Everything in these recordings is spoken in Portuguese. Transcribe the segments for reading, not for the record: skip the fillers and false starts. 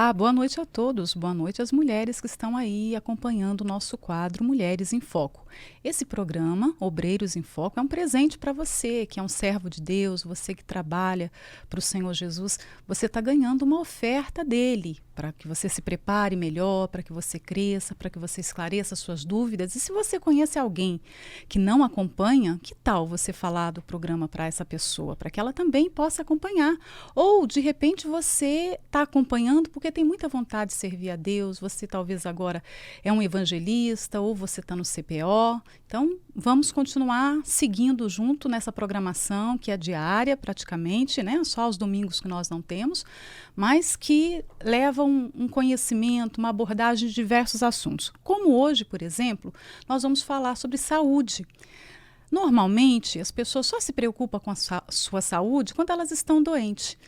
Olá, boa noite a todos, boa noite às mulheres que estão aí acompanhando o nosso quadro Mulheres em Foco. Esse programa, Obreiros em Foco, é um presente para você, que é um servo de Deus, você que trabalha para o Senhor Jesus. Você está ganhando uma oferta dele, para que você se prepare melhor, para que você cresça, para que você esclareça suas dúvidas. E se você conhece alguém que não acompanha, que tal você falar do programa para essa pessoa, para que ela também possa acompanhar? Ou, de repente, você está acompanhando porque tem muita vontade de servir a Deus, você talvez agora é um evangelista ou você está no CPO. Então, vamos continuar seguindo junto nessa programação que é diária praticamente, né? Só aos domingos que nós não temos, mas que leva um conhecimento, uma abordagem de diversos assuntos. Como hoje, por exemplo, nós vamos falar sobre saúde. Normalmente, as pessoas só se preocupam com a sua saúde quando elas estão doentes.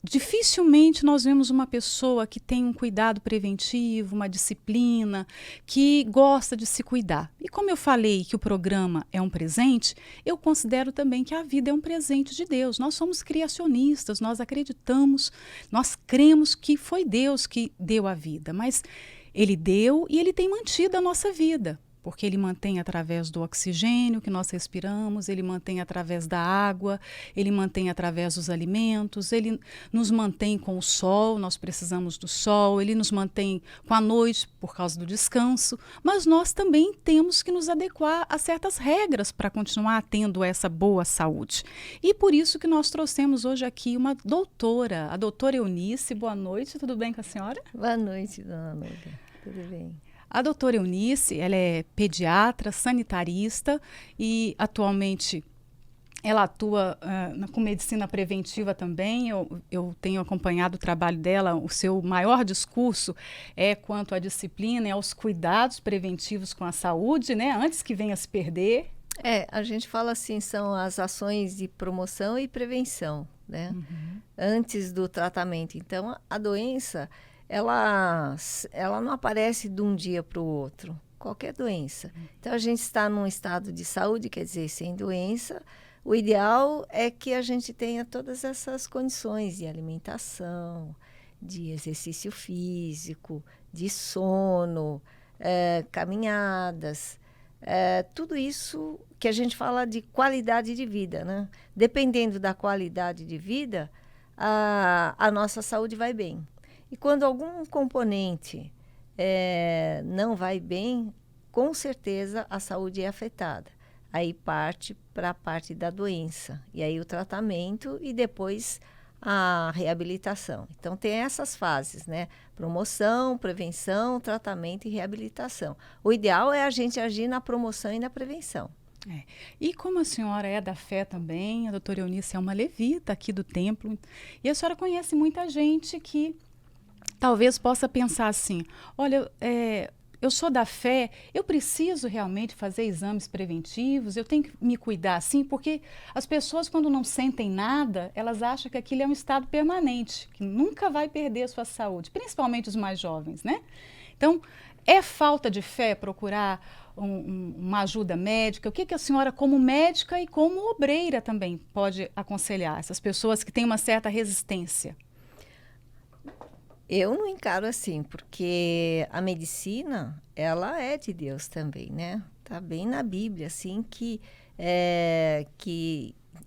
Dificilmente nós vemos uma pessoa que tem um cuidado preventivo, uma disciplina, que gosta de se cuidar. E como eu falei que o programa é um presente, eu considero também que a vida é um presente de Deus. Nós somos criacionistas, nós acreditamos, nós cremos que foi Deus que deu a vida, mas Ele deu e Ele tem mantido a nossa vida. Porque ele mantém através do oxigênio que nós respiramos, ele mantém através da água, ele mantém através dos alimentos, ele nos mantém com o sol, nós precisamos do sol, ele nos mantém com a noite por causa do descanso, mas nós também temos que nos adequar a certas regras para continuar tendo essa boa saúde. E por isso que nós trouxemos hoje aqui uma doutora, a doutora Eunice. Boa noite, tudo bem com a senhora? Boa noite, dona Núbia. Tudo bem? A doutora Eunice, ela é pediatra, sanitarista e atualmente ela atua com medicina preventiva também. Eu tenho acompanhado o trabalho dela. O seu maior discurso é quanto à disciplina e aos cuidados preventivos com a saúde, né? Antes que venha a se perder. A gente fala assim, são as ações de promoção e prevenção, né? Uhum. Antes do tratamento. Então, a doença, ela não aparece de um dia para o outro, qualquer doença. Então, a gente está num estado de saúde, quer dizer, sem doença. O ideal é que a gente tenha todas essas condições de alimentação, de exercício físico, de sono, caminhadas, tudo isso que a gente fala de qualidade de vida, né? Dependendo da qualidade de vida, a nossa saúde vai bem. E quando algum componente não vai bem, com certeza a saúde é afetada. Aí parte para a parte da doença. E aí o tratamento e depois a reabilitação. Então tem essas fases, né? Promoção, prevenção, tratamento e reabilitação. O ideal é a gente agir na promoção e na prevenção. E como a senhora é da fé também, a doutora Eunice é uma levita aqui do templo, e a senhora conhece muita gente que talvez possa pensar assim, olha, eu sou da fé, eu preciso realmente fazer exames preventivos, eu tenho que me cuidar assim, porque as pessoas quando não sentem nada, elas acham que aquilo é um estado permanente, que nunca vai perder a sua saúde, principalmente os mais jovens, né? Então, é falta de fé procurar uma ajuda médica? O que a senhora, como médica e como obreira também, pode aconselhar essas pessoas que têm uma certa resistência? Eu não encaro assim, porque a medicina, ela é de Deus também, né? Tá bem na Bíblia, assim, que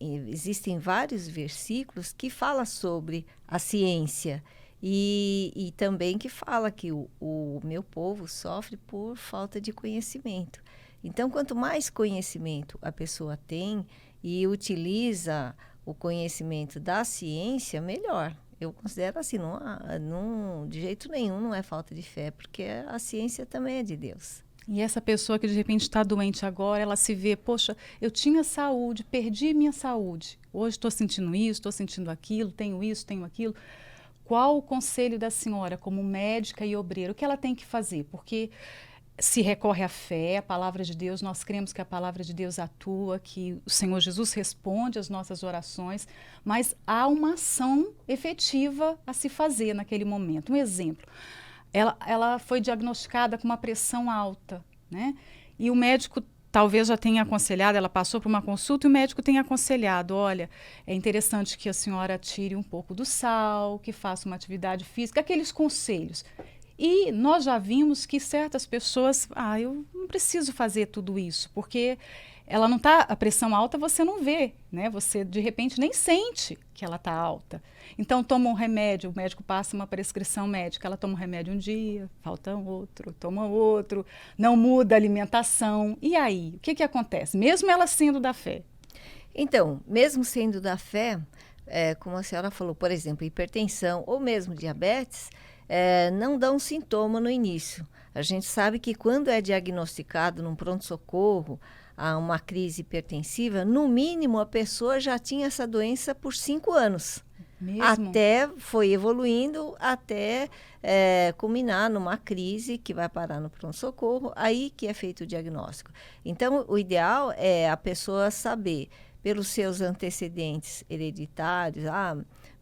existem vários versículos que falam sobre a ciência e também que fala que o meu povo sofre por falta de conhecimento. Então, quanto mais conhecimento a pessoa tem e utiliza o conhecimento da ciência, melhor. Eu considero assim, de jeito nenhum não é falta de fé, porque a ciência também é de Deus. E essa pessoa que de repente está doente agora, ela se vê, poxa, eu tinha saúde, perdi minha saúde. Hoje estou sentindo isso, estou sentindo aquilo, tenho isso, tenho aquilo. Qual o conselho da senhora como médica e obreira? O que ela tem que fazer? Porque se recorre à fé, à palavra de Deus, nós cremos que a palavra de Deus atua, que o Senhor Jesus responde às nossas orações, mas há uma ação efetiva a se fazer naquele momento. Um exemplo, ela foi diagnosticada com uma pressão alta, né? E o médico talvez já tenha aconselhado, ela passou por uma consulta e o médico tenha aconselhado, olha, é interessante que a senhora tire um pouco do sal, que faça uma atividade física, aqueles conselhos. E nós já vimos que certas pessoas, eu não preciso fazer tudo isso, porque ela não está, a pressão alta você não vê, né? Você de repente nem sente que ela está alta. Então toma um remédio, o médico passa uma prescrição médica, ela toma um remédio um dia, falta outro, toma outro, não muda a alimentação. E aí, o que acontece? Mesmo ela sendo da fé? Então, mesmo sendo da fé, como a senhora falou, por exemplo, hipertensão ou mesmo diabetes, não dão sintoma no início. A gente sabe que quando é diagnosticado num pronto-socorro uma crise hipertensiva, no mínimo a pessoa já tinha essa doença por 5 anos. Mesmo? Até foi evoluindo, até culminar numa crise que vai parar no pronto-socorro, aí que é feito o diagnóstico. Então, o ideal é a pessoa saber, pelos seus antecedentes hereditários,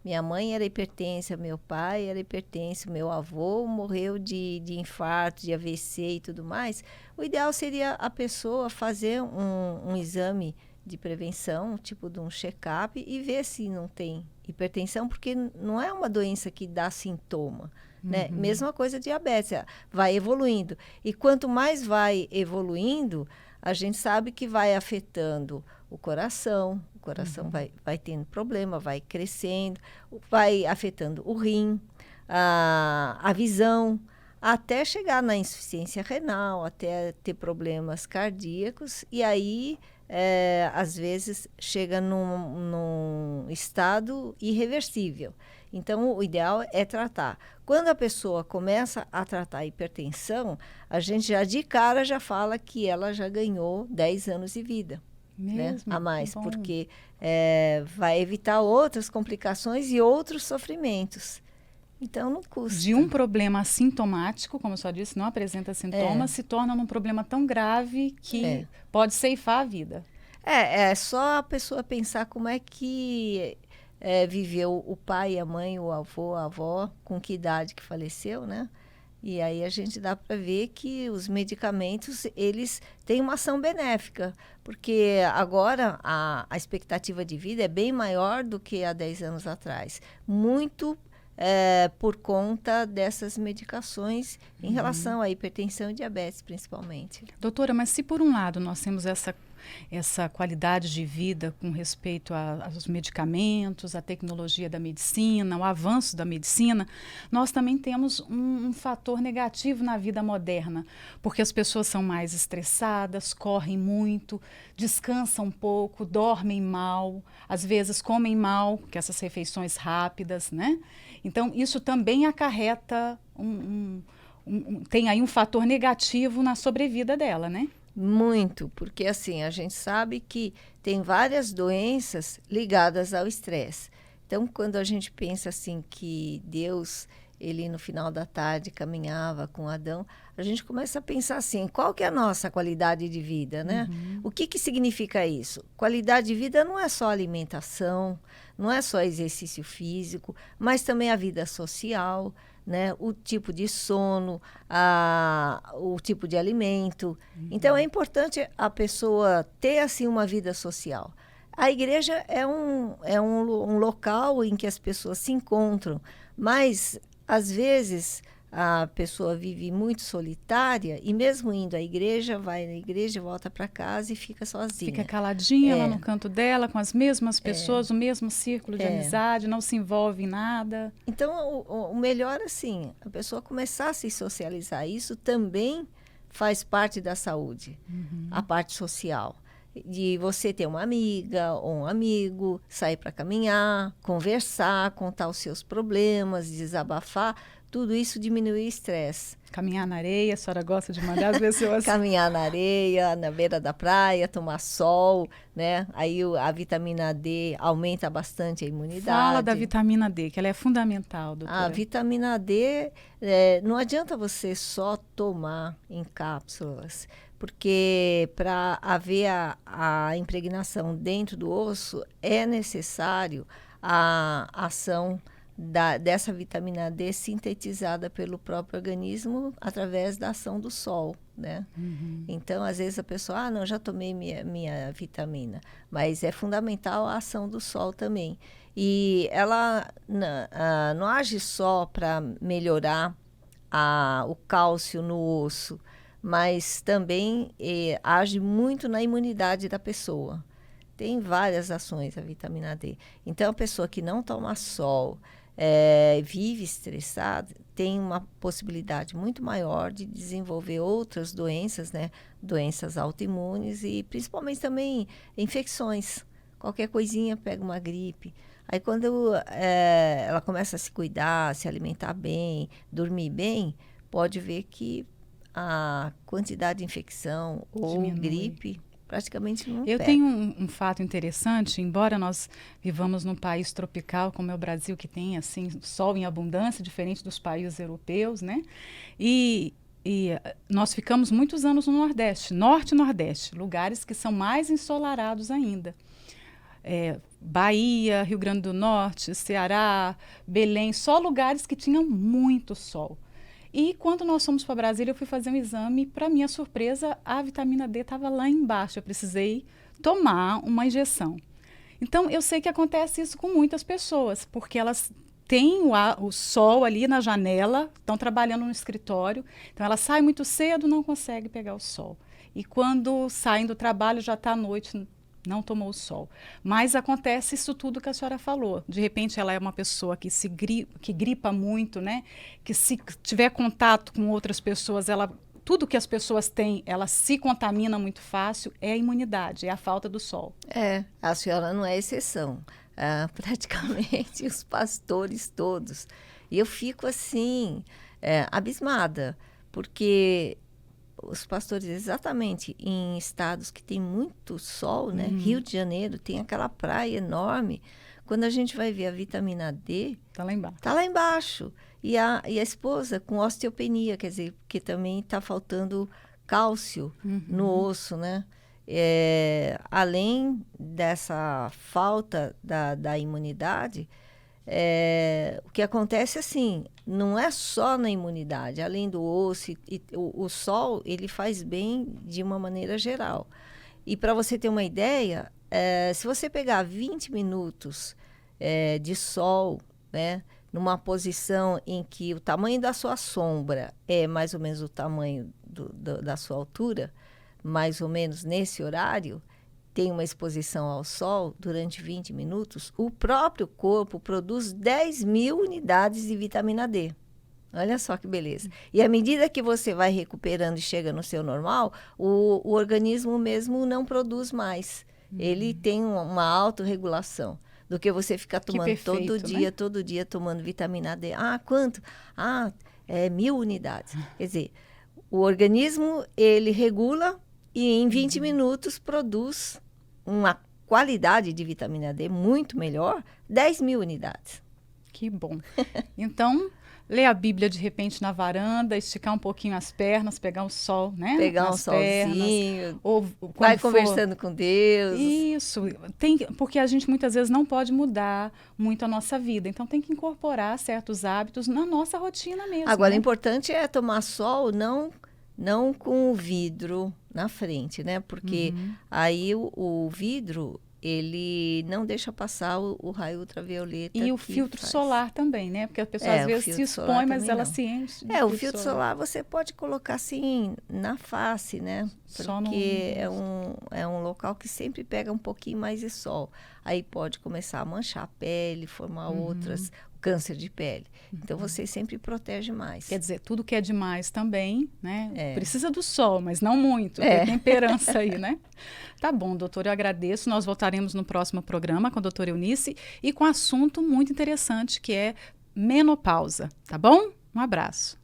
minha mãe era hipertensa, meu pai era hipertenso, meu avô morreu de infarto, de AVC e tudo mais. O ideal seria a pessoa fazer um exame de prevenção, tipo de um check-up, e ver se não tem hipertensão, porque não é uma doença que dá sintoma. Né? Mesma coisa diabetes, vai evoluindo. E quanto mais vai evoluindo, a gente sabe que vai afetando o coração vai tendo problema, vai crescendo, vai afetando o rim, a visão, até chegar na insuficiência renal, até ter problemas cardíacos, e aí, às vezes, chega num estado irreversível. Então, o ideal é tratar. Quando a pessoa começa a tratar a hipertensão, a gente já de cara já fala que ela já ganhou 10 anos de vida. Mesmo? Né? A mais, porque vai evitar outras complicações e outros sofrimentos. Então, não custa. De um problema assintomático, como eu só disse, não apresenta sintomas, se torna um problema tão grave que pode ceifar a vida. É só a pessoa pensar como é que viveu o pai, a mãe, o avô, a avó, com que idade que faleceu, né? E aí a gente dá para ver que os medicamentos, eles têm uma ação benéfica, porque agora a expectativa de vida é bem maior do que há 10 anos atrás. Muito por conta dessas medicações em relação à hipertensão e diabetes, principalmente. Doutora, mas se por um lado nós temos essa qualidade de vida com respeito aos medicamentos, à tecnologia da medicina, o avanço da medicina, nós também temos um fator negativo na vida moderna, porque as pessoas são mais estressadas, correm muito, descansam pouco, dormem mal, às vezes comem mal, que essas refeições rápidas, né? Então, isso também acarreta tem aí um fator negativo na sobrevida dela, né? Muito, porque assim, a gente sabe que tem várias doenças ligadas ao estresse. Então, quando a gente pensa assim que Deus, ele no final da tarde caminhava com Adão, a gente começa a pensar assim, qual que é a nossa qualidade de vida, né? O que significa isso? Qualidade de vida não é só alimentação, não é só exercício físico, mas também a vida social, né? O tipo de sono, o tipo de alimento. Então, é importante a pessoa ter assim uma vida social. A igreja é um local em que as pessoas se encontram, mas, às vezes, a pessoa vive muito solitária e mesmo indo à igreja, vai na igreja, volta para casa e fica sozinha. Fica caladinha lá no canto dela, com as mesmas pessoas, o mesmo círculo de amizade, não se envolve em nada. Então, o melhor, assim, a pessoa começar a se socializar. Isso também faz parte da saúde, a parte social. De você ter uma amiga ou um amigo, sair para caminhar, conversar, contar os seus problemas, desabafar. Tudo isso diminui o estresse. Caminhar na areia, a senhora gosta de mandar as pessoas... Caminhar na areia, na beira da praia, tomar sol, né? Aí a vitamina D aumenta bastante a imunidade. Fala da vitamina D, que ela é fundamental, doutora. A vitamina D, não adianta você só tomar em cápsulas, porque para haver a impregnação dentro do osso, é necessário a ação dessa vitamina D sintetizada pelo próprio organismo através da ação do sol, né? Então, às vezes a pessoa, não, já tomei minha vitamina, mas é fundamental a ação do sol também. E ela não age só para melhorar o cálcio no osso, mas também age muito na imunidade da pessoa. Tem várias ações a vitamina D. Então, a pessoa que não toma sol, vive estressada, tem uma possibilidade muito maior de desenvolver outras doenças, né? Doenças autoimunes e principalmente também infecções. Qualquer coisinha pega uma gripe. Aí quando ela começa a se cuidar, se alimentar bem, dormir bem, pode ver que a quantidade de infecção ou gripe praticamente não Eu pega. tenho um fato interessante, embora nós vivamos num país tropical como é o Brasil, que tem assim sol em abundância, diferente dos países europeus, né? E nós ficamos muitos anos no Nordeste, Norte e Nordeste, lugares que são mais ensolarados ainda. Bahia, Rio Grande do Norte, Ceará, Belém, só lugares que tinham muito sol. E quando nós fomos para Brasília, eu fui fazer um exame e, para minha surpresa, a vitamina D estava lá embaixo. Eu precisei tomar uma injeção. Então, eu sei que acontece isso com muitas pessoas, porque elas têm o sol ali na janela, estão trabalhando no escritório, então elas saem muito cedo, não conseguem pegar o sol. E quando saem do trabalho, já está à noite, não tomou o sol. Mas acontece isso tudo que a senhora falou. De repente, ela é uma pessoa que que gripa muito, né? Que se tiver contato com outras pessoas, tudo que as pessoas têm, ela se contamina muito fácil, é a imunidade, é a falta do sol. A senhora não é exceção. Praticamente os pastores todos. E eu fico assim, abismada, porque os pastores, exatamente em estados que tem muito sol, né? Rio de Janeiro tem aquela praia enorme. Quando a gente vai ver a vitamina D, está lá embaixo. Está lá embaixo. E a esposa com osteopenia, quer dizer, porque também está faltando cálcio no osso, né? Além dessa falta da imunidade, o que acontece assim, não é só na imunidade, além do osso, o sol ele faz bem de uma maneira geral. E para você ter uma ideia, se você pegar 20 minutos de sol, né, numa posição em que o tamanho da sua sombra é mais ou menos o tamanho da sua altura, mais ou menos nesse horário, tem uma exposição ao sol durante 20 minutos, o próprio corpo produz 10.000 unidades de vitamina D. Olha só que beleza. E à medida que você vai recuperando e chega no seu normal, o organismo mesmo não produz mais. Ele tem uma autorregulação do que você ficar tomando perfeito, todo dia tomando vitamina D. Quanto? 1.000 unidades. Quer dizer, o organismo, ele regula e em 20 minutos produz uma qualidade de vitamina D muito melhor, 10.000 unidades. Que bom. Então, ler a Bíblia de repente na varanda, esticar um pouquinho as pernas, pegar um sol, né? Pegar um solzinho, ou vai conversando com Deus. Isso, porque a gente muitas vezes não pode mudar muito a nossa vida, então tem que incorporar certos hábitos na nossa rotina mesmo. Agora, né? o importante é tomar sol não com o vidro na frente, né? Porque aí o vidro, ele não deixa passar o raio ultravioleta. E o filtro solar também, né? Porque a pessoa às vezes se expõe, mas ela se enche de o filtro solar você pode colocar assim na face, né? Porque é um local que sempre pega um pouquinho mais de sol. Aí pode começar a manchar a pele, formar outras, câncer de pele. Então você sempre protege mais. Quer dizer, tudo que é demais também, né? Precisa do sol, mas não muito. Tem temperança aí, né? Tá bom, doutor, eu agradeço. Nós voltaremos no próximo programa com a doutora Eunice e com um assunto muito interessante que é menopausa, tá bom? Um abraço.